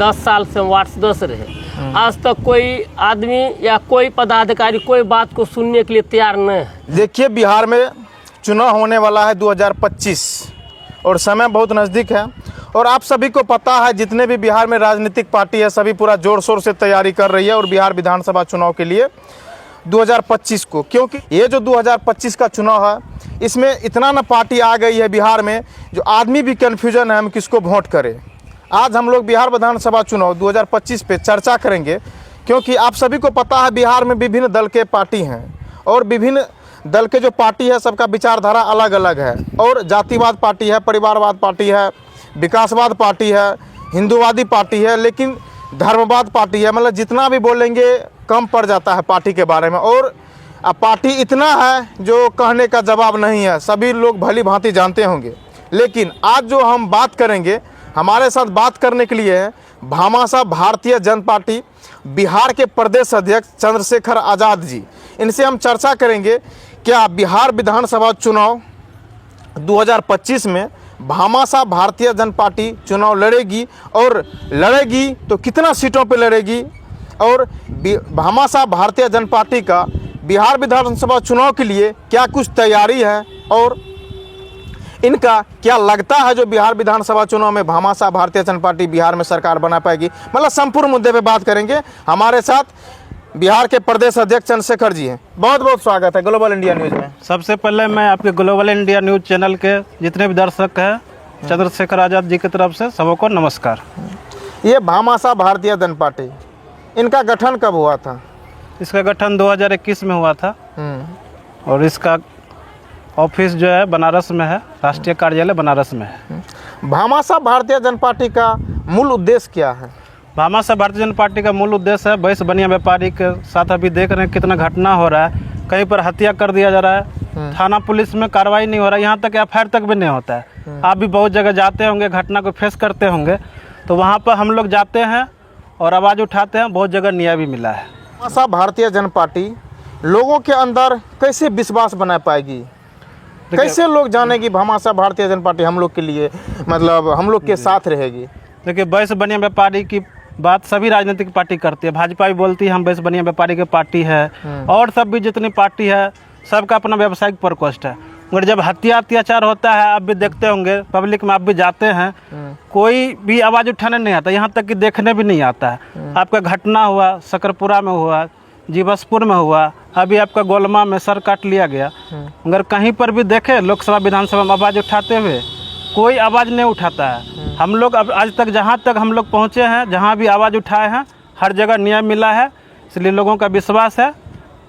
10 साल से हम वार्ड सदस्य रहे, आज तक कोई आदमी या कोई पदाधिकारी कोई बात को सुनने के लिए तैयार नहीं है। देखिए, बिहार में चुनाव होने वाला है 2025 और समय बहुत नज़दीक है और आप सभी को पता है जितने भी बिहार में राजनीतिक पार्टी है सभी पूरा जोर शोर से तैयारी कर रही है और बिहार विधानसभा चुनाव के लिए 2025 को, क्योंकि ये जो 2025 का चुनाव है इसमें इतना ना पार्टी आ गई है बिहार में जो आदमी भी कन्फ्यूजन है हम किसको वोट करें। आज हम लोग बिहार विधानसभा चुनाव 2025 पे चर्चा करेंगे, क्योंकि आप सभी को पता है बिहार में विभिन्न दल के पार्टी हैं और विभिन्न दल के जो पार्टी है सबका विचारधारा अलग अलग है और जातिवाद पार्टी है, परिवारवाद पार्टी है, विकासवाद पार्टी है, हिंदूवादी पार्टी है, लेकिन धर्मवाद पार्टी है। मतलब जितना भी बोलेंगे कम पड़ जाता है पार्टी के बारे में और पार्टी इतना है जो कहने का जवाब नहीं है, सभी लोग भली भांति जानते होंगे। लेकिन आज जो हम बात करेंगे, हमारे साथ बात करने के लिए हैं भामाशाह भारतीय जनता पार्टी बिहार के प्रदेश अध्यक्ष चंद्रशेखर आज़ाद जी। इनसे हम चर्चा करेंगे क्या बिहार विधानसभा चुनाव 2025 में भामाशाह भारतीय जनता पार्टी चुनाव लड़ेगी और लड़ेगी तो कितना सीटों पर लड़ेगी और भामाशाह भारतीय जनता पार्टी का बिहार विधानसभा चुनाव के लिए क्या कुछ तैयारी है और इनका क्या लगता है जो बिहार विधानसभा चुनाव में भामाशाह भारतीय जनता पार्टी बिहार में सरकार बना पाएगी। मतलब संपूर्ण मुद्दे पे बात करेंगे। हमारे साथ बिहार के प्रदेश अध्यक्ष चंद्रशेखर जी हैं। बहुत बहुत स्वागत है ग्लोबल इंडिया न्यूज़ में। सबसे पहले मैं आपके ग्लोबल इंडिया न्यूज़ चैनल के जितने भी दर्शक हैं चंद्रशेखर आज़ाद जी की तरफ से सबको नमस्कार। ये भामाशाह भारतीय जनता पार्टी, इनका गठन कब हुआ था? इसका गठन 2021 में हुआ था और इसका ऑफिस जो है बनारस में है, राष्ट्रीय कार्यालय बनारस में है। भामाशाह भारतीय जनता पार्टी का मूल उद्देश्य क्या है? भामाशाह भारतीय जनता पार्टी का मूल उद्देश्य है भैंस बनिया व्यापारी के साथ अभी देख रहे हैं कितना घटना हो रहा है, कहीं पर हत्या कर दिया जा रहा है, थाना पुलिस में कार्रवाई नहीं हो रहा है, यहाँ तक एफआईआर तक भी नहीं होता है। आप भी बहुत जगह जाते होंगे, घटना को फेस करते होंगे, तो वहाँ पर हम लोग जाते हैं और आवाज़ उठाते हैं, बहुत जगह न्याय भी मिला है। भामाशाह भारतीय जनता पार्टी लोगों के अंदर कैसे विश्वास बना पाएगी, कैसे लोग जानेगी भामाशाह भारतीय जनता पार्टी हम लोग के लिए मतलब हम लोग के साथ रहेगी? देखिए, भैंस बनिया व्यापारी की बात सभी राजनीतिक पार्टी करती है, भाजपा भी बोलती है हम भैंस बनिया व्यापारी की पार्टी है और सब भी जितनी पार्टी है सबका अपना व्यावसायिक प्रकोष्ठ है। मगर जब हत्या अत्याचार होता है, आप भी देखते होंगे, पब्लिक में आप भी जाते हैं, कोई भी आवाज़ उठाने नहीं आता, यहाँ तक कि देखने भी नहीं आता है। आपका घटना हुआ सकरपुरा में हुआ, जीवसपुर में हुआ, अभी आपका गोलमा में सर काट लिया गया, मगर कहीं पर भी देखे लोकसभा विधानसभा में आवाज़ उठाते हुए कोई आवाज़ नहीं उठाता है। हम लोग अब आज तक जहाँ तक हम लोग पहुँचे हैं, जहाँ भी आवाज़ उठाए हैं, हर जगह न्याय मिला है। इसलिए लोगों का विश्वास है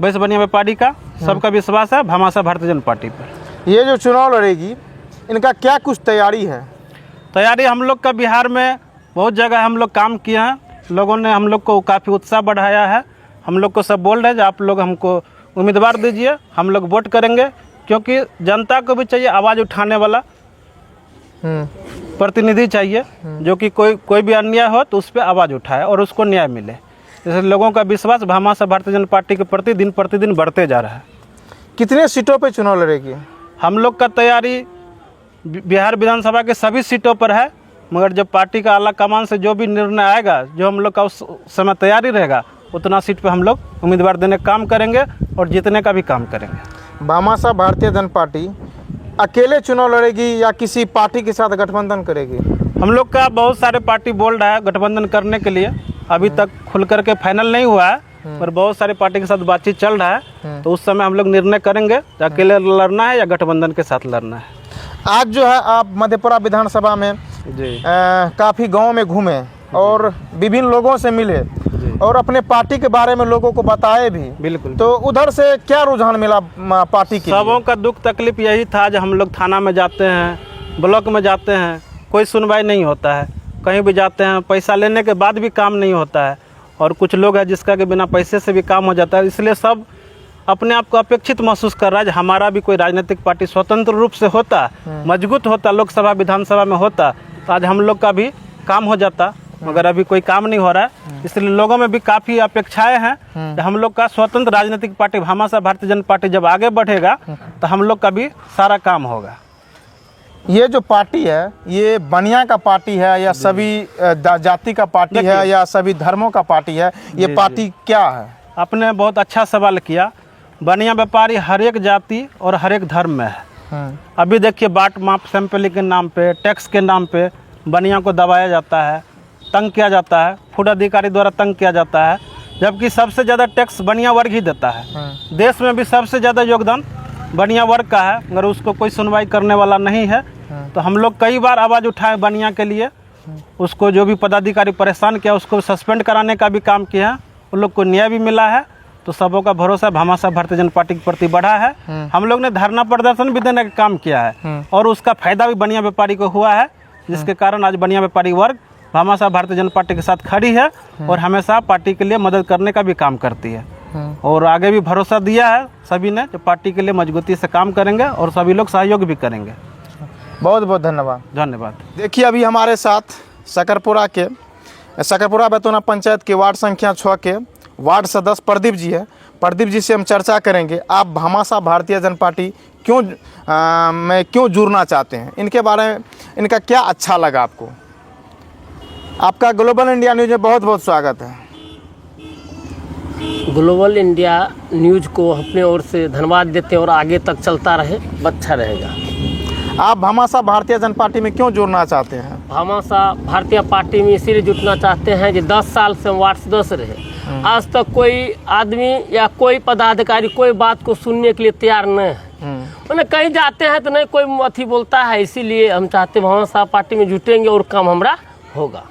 भैंस बनिया व्यापारी का, सबका विश्वास है भामाशाह भारतीय जनता पार्टी पर। ये जो चुनाव लड़ेगी इनका क्या कुछ तैयारी है? तैयारी हम लोग का बिहार में बहुत जगह हम लोग काम किए हैं, लोगों ने हम लोग को काफ़ी उत्साह बढ़ाया है। हम लोग को सब बोल रहे हैं आप लोग हमको उम्मीदवार दीजिए, हम लोग वोट करेंगे, क्योंकि जनता को भी चाहिए आवाज़ उठाने वाला प्रतिनिधि चाहिए जो कि कोई भी अन्याय हो तो उस पर आवाज़ उठाए और उसको न्याय मिले। इसलिए लोगों का विश्वास भामाशाह भारतीय जनता पार्टी के प्रति दिन प्रतिदिन बढ़ते जा रहा है। कितने सीटों पे चुनाव लड़ेगी? हम लोग का तैयारी बिहार विधानसभा के सभी सीटों पर है, मगर जब पार्टी का आला कमान से जो भी निर्णय आएगा, जो हम लोग का उस समय तैयारी रहेगा, उतना सीट पे हम लोग उम्मीदवार देने का काम करेंगे और जीतने का भी काम करेंगे। भामाशाह भारतीय जनता पार्टी अकेले चुनाव लड़ेगी या किसी पार्टी के साथ गठबंधन करेगी? हम लोग का बहुत सारे पार्टी बोल रहा है गठबंधन करने के लिए, अभी तक खुल करके फाइनल नहीं हुआ है, पर बहुत सारे पार्टी के साथ बातचीत चल रहा है, तो उस समय हम लोग निर्णय करेंगे अकेले लड़ना है या गठबंधन के साथ लड़ना है। आज जो है आप मधेपुरा विधानसभा में जी काफ़ी गाँव में घूमे और विभिन्न लोगों से मिले और अपने पार्टी के बारे में लोगों को बताए भी। बिल्कुल। तो उधर से क्या रुझान मिला पार्टी की? सबों का दुख तकलीफ यही था, जब हम लोग थाना में जाते हैं, ब्लॉक में जाते हैं, कोई सुनवाई नहीं होता है, कहीं भी जाते हैं पैसा लेने के बाद भी काम नहीं होता है, और कुछ लोग हैं जिसका कि बिना पैसे से भी काम हो जाता है। इसलिए सब अपने आप को अपेक्षित महसूस कर रहा है, हमारा भी कोई राजनीतिक पार्टी स्वतंत्र रूप से होता, मजबूत होता, लोकसभा विधानसभा में होता, तो आज हम लोग का भी काम हो जाता, मगर अभी कोई काम नहीं हो रहा है। इसलिए लोगों में भी काफ़ी अपेक्षाएं हैं कि हम लोग का स्वतंत्र राजनीतिक पार्टी भामाशाह भारतीय जनता पार्टी जब आगे बढ़ेगा तो हम लोग का भी सारा काम होगा। ये जो पार्टी है ये बनिया का पार्टी है या सभी जाति का पार्टी है या सभी धर्मों का पार्टी है? ये पार्टी क्या है? आपने बहुत अच्छा सवाल किया। बनिया व्यापारी हर एक जाति और हर एक धर्म में है। अभी देखिए बाट माप सैंपलिंग के नाम पे, टैक्स के नाम पे बनिया को दबाया जाता है, तंग किया जाता है, फूड अधिकारी द्वारा तंग किया जाता है, जबकि सबसे ज़्यादा टैक्स बनिया वर्ग ही देता है। देश में भी सबसे ज़्यादा योगदान बनिया वर्ग का है, मगर उसको कोई सुनवाई करने वाला नहीं है। तो हम लोग कई बार आवाज़ उठाए बनिया के लिए, उसको जो भी पदाधिकारी परेशान किया उसको सस्पेंड कराने का भी काम किया है, उन लोग को न्याय भी मिला है। तो सबों का भरोसा भामाशाह भारतीय जनता पार्टी के प्रति बढ़ा है। हम लोग ने धरना प्रदर्शन भी देने का काम किया है और उसका फायदा भी बनिया व्यापारी को हुआ है, जिसके कारण आज बनिया व्यापारी वर्ग भामाशाह भारतीय जनता पार्टी के साथ खड़ी है और हमेशा पार्टी के लिए मदद करने का भी काम करती है। और आगे भी भरोसा दिया है सभी ने, जो पार्टी के लिए मजबूती से काम करेंगे और सभी लोग सहयोग भी करेंगे। बहुत बहुत धन्यवाद। धन्यवाद। देखिए अभी हमारे साथ सकरपुरा बैतूना पंचायत के वार्ड संख्या 6 के वार्ड सदस्य प्रदीप जी है। प्रदीप जी से हम चर्चा करेंगे आप भामाशाह भारतीय जनता पार्टी में क्यों जुड़ना चाहते हैं, इनके बारे में इनका क्या अच्छा लगा आपको। आपका ग्लोबल इंडिया न्यूज़ में बहुत बहुत स्वागत है। ग्लोबल इंडिया न्यूज़ को अपने ओर से धन्यवाद देते हैं और आगे तक चलता रहे, अच्छा रहेगा। आप भामाशाह भारतीय जनता पार्टी में क्यों जुड़ना चाहते हैं? भामाशाह भारतीय पार्टी में इसीलिए जुटना चाहते हैं कि 10 साल से हम वार्ड सदस्य रहे, आज तक कोई आदमी या कोई पदाधिकारी कोई बात को सुनने के लिए तैयार न है। मैंने कहीं जाते हैं तो नहीं कोई अथी बोलता है, इसीलिए हम चाहते हैं भामाशाह पार्टी में जुटेंगे और काम हमारा होगा।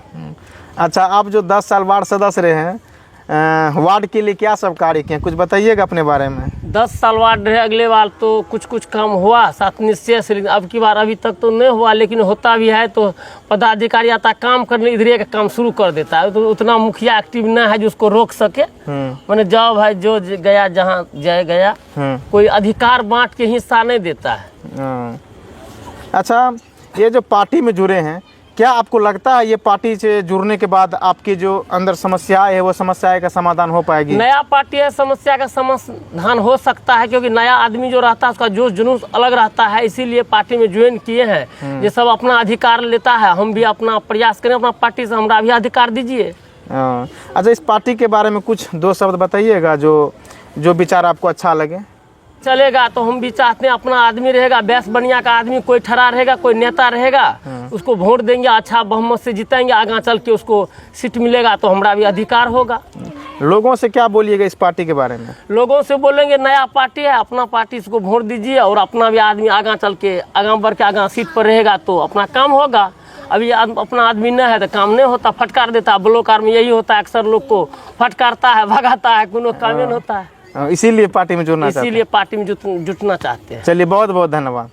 अच्छा, आप जो 10 साल वार्ड सदस्य रहे हैं, वार्ड के लिए क्या सब कार्य किए, कुछ बताइएगा अपने बारे में। 10 साल वार्ड रहे, अगले बार तो कुछ काम हुआ साथ निश्चय से, अब की बार अभी तक तो नहीं हुआ, लेकिन होता भी है तो पदाधिकारी आता काम करने इधर का काम शुरू कर देता है। तो उतना मुखिया एक्टिव ना है जो उसको रोक सके। मैंने जब है जो गया जहाँ जय गया, कोई अधिकार बांट के हिस्सा नहीं देता है। अच्छा, ये जो पार्टी में जुड़े हैं, क्या आपको लगता है ये पार्टी से जुड़ने के बाद आपकी जो अंदर समस्याएं है वो समस्याएं का समाधान हो पाएगी? नया पार्टी है, समस्या का समाधान हो सकता है, क्योंकि नया आदमी जो रहता है उसका जोश जुनूस अलग रहता है, इसीलिए पार्टी में ज्वाइन किए हैं। ये सब अपना अधिकार लेता है, हम भी अपना प्रयास करें अपना पार्टी से, हमारा भी अधिकार दीजिए। अच्छा, इस पार्टी के बारे में कुछ 2 शब्द बताइएगा जो विचार आपको अच्छा लगे। चलेगा तो हम भी चाहते हैं अपना आदमी रहेगा, बेस बनिया का आदमी कोई ठहरा रहेगा, कोई नेता रहेगा, उसको वोट देंगे, अच्छा बहुमत से जीतेंगे, आगे चल के उसको सीट मिलेगा तो हमारा भी अधिकार होगा। लोगों से क्या बोलिएगा इस पार्टी के बारे में? लोगों से बोलेंगे नया पार्टी है, अपना पार्टी इसको वोट दीजिए और अपना भी आदमी आगे चल के आगे बढ़ के आगे सीट पर रहेगा तो अपना काम होगा। अभी अपना आदमी नहीं है तो काम नहीं होता, फटकार देता है। ब्लॉक में यही होता है, अक्सर लोग को फटकारता है, भगाता है, कोनो काम नहीं होता है। इसीलिए पार्टी में जुड़ना चाहते हैं। इसीलिए पार्टी में जुटना चाहते हैं। चलिए, बहुत बहुत धन्यवाद।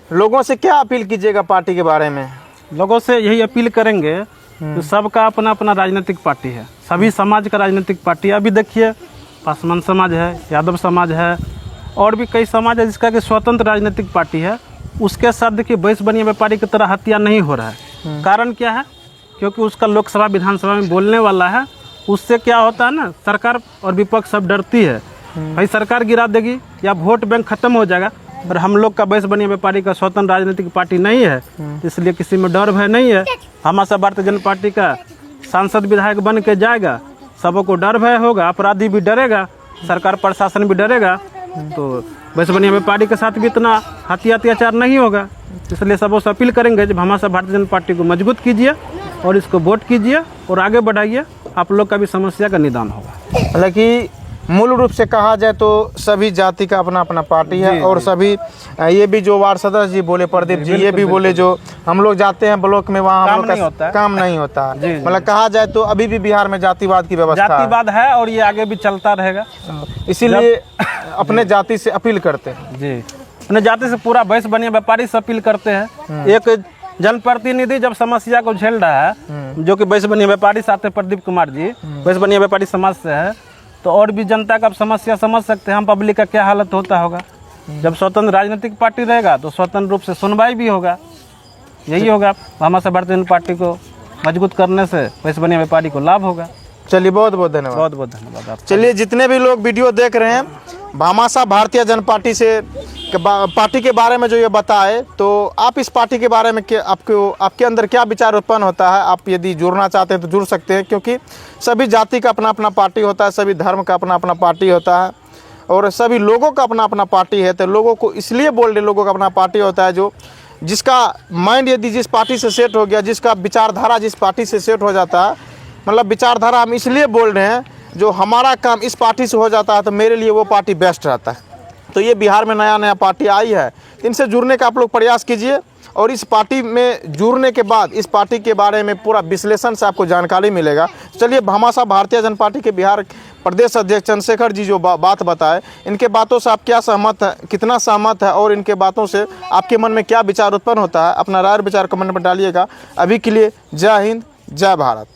लोगों से क्या अपील कीजिएगा पार्टी के बारे में? लोगों से यही अपील करेंगे कि सबका अपना अपना राजनीतिक पार्टी है, सभी समाज का राजनीतिक पार्टी है। अभी देखिए पासवान समाज है, यादव समाज है और भी कई समाज है जिसका कि स्वतंत्र राजनीतिक पार्टी है। उसके साथ देखिए बैस बनिया व्यापारी की तरह हत्या नहीं हो रहा है। कारण क्या है? क्योंकि उसका लोकसभा विधानसभा में बोलने वाला है। उससे क्या होता है ना, सरकार और विपक्ष सब डरती है, भाई सरकार गिरा देगी या वोट बैंक खत्म हो जाएगा। पर हम लोग का बैस बनिया व्यापारी का स्वतंत्र राजनीतिक पार्टी नहीं है, इसलिए किसी में डर भय नहीं है। भामाशाह भारतीय जनता पार्टी का सांसद विधायक बन के जाएगा, सबों को डर भय होगा, अपराधी भी डरेगा, सरकार प्रशासन भी डरेगा, तो बैस बनिया व्यापारी के साथ भी इतना हत्या अत्याचार नहीं होगा। इसलिए सबों से अपील करेंगे कि भामाशाह भारतीय जनता पार्टी को मजबूत कीजिए और इसको वोट कीजिए और आगे बढ़ाइए, आप लोग का भी समस्या का निदान होगा। हालांकि मूल रूप से कहा जाए तो सभी जाति का अपना अपना पार्टी है और सभी ये भी जो वार्ड सदस्य जी बोले, प्रदीप जी ये भी बोले, जो हम लोग जाते हैं ब्लॉक में वहाँ काम नहीं होता है। मतलब कहा जाए तो अभी भी बिहार में जातिवाद की व्यवस्था जातिवाद है और ये आगे भी चलता रहेगा। इसीलिए अपने जाति से अपील करते हैं जी, अपने जाति से पूरा बैस बनिया व्यापारी से अपील करते हैं। एक जनप्रतिनिधि जब समस्या को झेल रहा है, जो कि बैस बनिया व्यापारी साथ हैं प्रदीप कुमार जी, बैस बनिया व्यापारी समाज से है, तो और भी जनता का समस्या समझ सकते हैं हम पब्लिक का क्या हालत होता होगा। जब स्वतंत्र राजनीतिक पार्टी रहेगा तो स्वतंत्र रूप से सुनवाई भी होगा। यही होगा, भामाशाह भारतीय जनता पार्टी को मजबूत करने से बैस बनिया व्यापारी को लाभ होगा। चलिए, बहुत बहुत धन्यवाद। बहुत बहुत धन्यवाद। चलिए, जितने भी लोग वीडियो देख रहे हैं भामाशाह भारतीय जनता पार्टी से पार्टी के बारे में जो ये बताए, तो आप इस पार्टी के बारे में आपके अंदर क्या विचार उत्पन्न होता है? आप यदि जुड़ना चाहते हैं तो जुड़ सकते हैं, क्योंकि सभी जाति का अपना अपना पार्टी होता है, सभी धर्म का अपना अपना पार्टी होता है और सभी लोगों का अपना अपना पार्टी है। तो लोगों को इसलिए बोल रहे, लोगों का अपना पार्टी होता है, जो जिसका माइंड यदि जिस पार्टी से सेट हो गया, जिसका विचारधारा जिस पार्टी से सेट हो जाता है, मतलब विचारधारा हम इसलिए बोल रहे हैं, जो हमारा काम इस पार्टी से हो जाता है तो मेरे लिए वो पार्टी बेस्ट रहता है। तो ये बिहार में नया नया पार्टी आई है, इनसे जुड़ने का आप लोग प्रयास कीजिए और इस पार्टी में जुड़ने के बाद इस पार्टी के बारे में पूरा विश्लेषण से आपको जानकारी मिलेगा। चलिए, भामाशाह भारतीय जनता पार्टी के बिहार प्रदेश अध्यक्ष चंद्रशेखर जी जो बात बताए, इनके बातों से आप क्या सहमत हैं, कितना सहमत है और इनके बातों से आपके मन में क्या विचार उत्पन्न होता है? अपना राय और विचार कमेंट में डालिएगा। अभी के लिए जय हिंद, जय भारत।